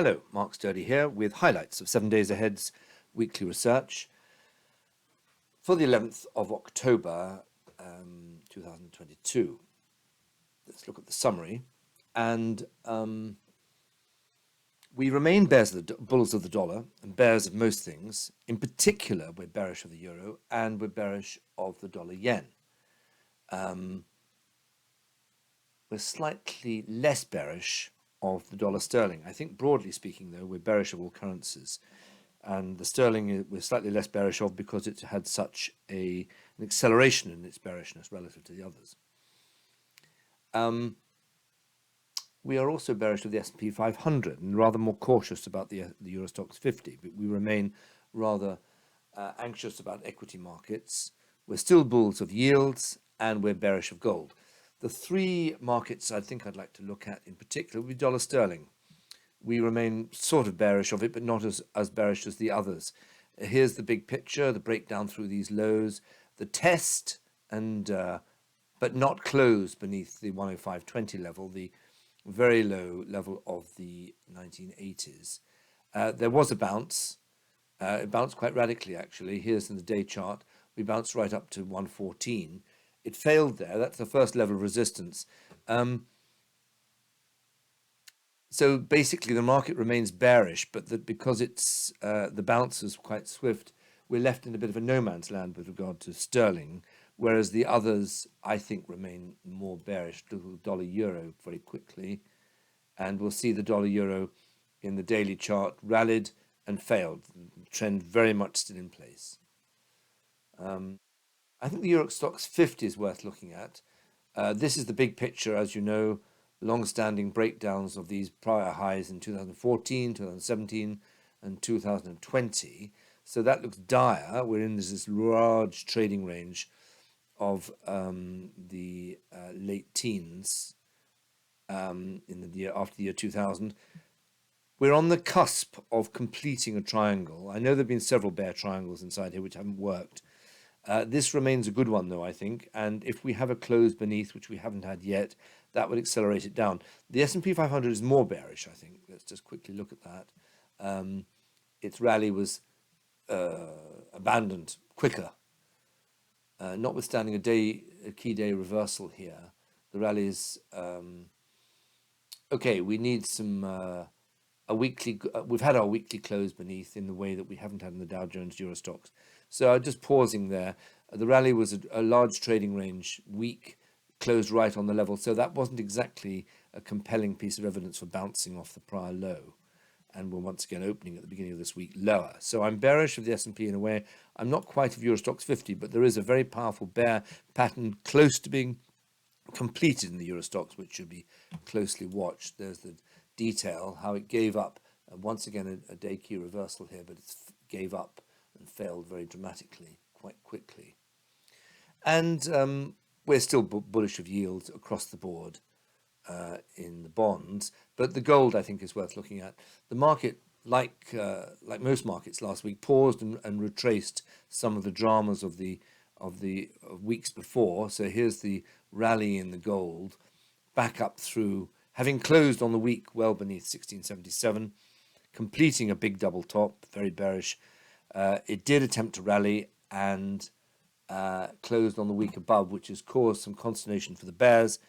Hello, Mark Sturdy here with highlights of 7 Days Ahead's weekly research for the 11th of October 2022. Let's look at the summary. And we remain bulls of the dollar and bears of most things. In particular, we're bearish of the euro and we're bearish of the dollar yen. We're slightly less bearish of the dollar sterling. I think broadly speaking, though, we're bearish of all currencies. And the sterling we're slightly less bearish of because it's had such an acceleration in its bearishness relative to the others. We are also bearish of the S&P 500 and rather more cautious about the Euro Stoxx 50, but we remain rather anxious about equity markets. We're still bulls of yields and we're bearish of gold. The three markets I think I'd like to look at in particular would be dollar sterling. We remain sort of bearish of it, but not as bearish as the others. Here's the big picture, the breakdown through these lows, the test, and but not close beneath the 105.20 level, the very low level of the 1980s. There was a bounce. It bounced quite radically, actually. Here's in the day chart. We bounced right up to 114. It failed there. That's the first level of resistance. So basically, the market remains bearish, but because it's the bounce is quite swift, we're left in a bit of a no man's land with regard to sterling, whereas the others, I think, remain more bearish. Dollar euro very quickly, and we'll see the dollar euro in the daily chart rallied and failed. The trend very much still in place. I think the Euro Stoxx 50 is worth looking at. This is the big picture, as you know, long-standing breakdowns of these prior highs in 2014, 2017, and 2020. So that looks dire. We're in this large trading range of the late teens in the year after the year 2000. We're on the cusp of completing a triangle. I know there have been several bear triangles inside here which haven't worked. This remains a good one, though, I think, and if we have a close beneath, which we haven't had yet, that would accelerate it down. The S&P 500 is more bearish, I think. Let's just quickly look at that. Its rally was abandoned quicker, notwithstanding a key day reversal here. The rally is okay. We need some a weekly. We've had our weekly close beneath in the way that we haven't had in the Dow Jones Euro Stoxx. So just pausing there. The rally was a large trading range week, closed right on the level. So that wasn't exactly a compelling piece of evidence for bouncing off the prior low. And we're once again opening at the beginning of this week lower. So I'm bearish of the S&P in a way. I'm not quite of Euro Stoxx 50, but there is a very powerful bear pattern close to being completed in the Euro Stoxx, which should be closely watched. There's the detail, how it gave up. Once again, a day key reversal here, but it gave up and failed very dramatically, quite quickly. And we're still bullish of yields across the board in the bonds, but the gold, I think, is worth looking at. The market, like most markets last week, paused and retraced some of the dramas of the weeks before. So here's the rally in the gold, back up through, having closed on the week well beneath 1677, completing a big double top, very bearish. It did attempt to rally and closed on the week above, which has caused some consternation for the bears.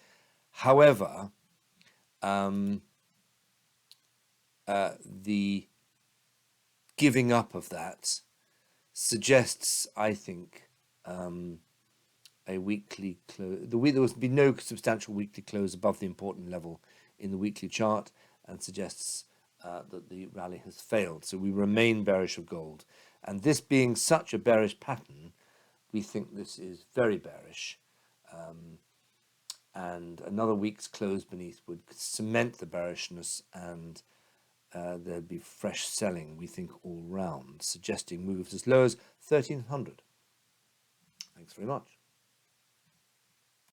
However, the giving up of that suggests, I think, a weekly close. There will be no substantial weekly close above the important level in the weekly chart, and suggests that the rally has failed. So we remain bearish of gold. And this being such a bearish pattern, we think this is very bearish. And another week's close beneath would cement the bearishness, and there'd be fresh selling, we think, all round, suggesting moves as low as 1300. Thanks very much.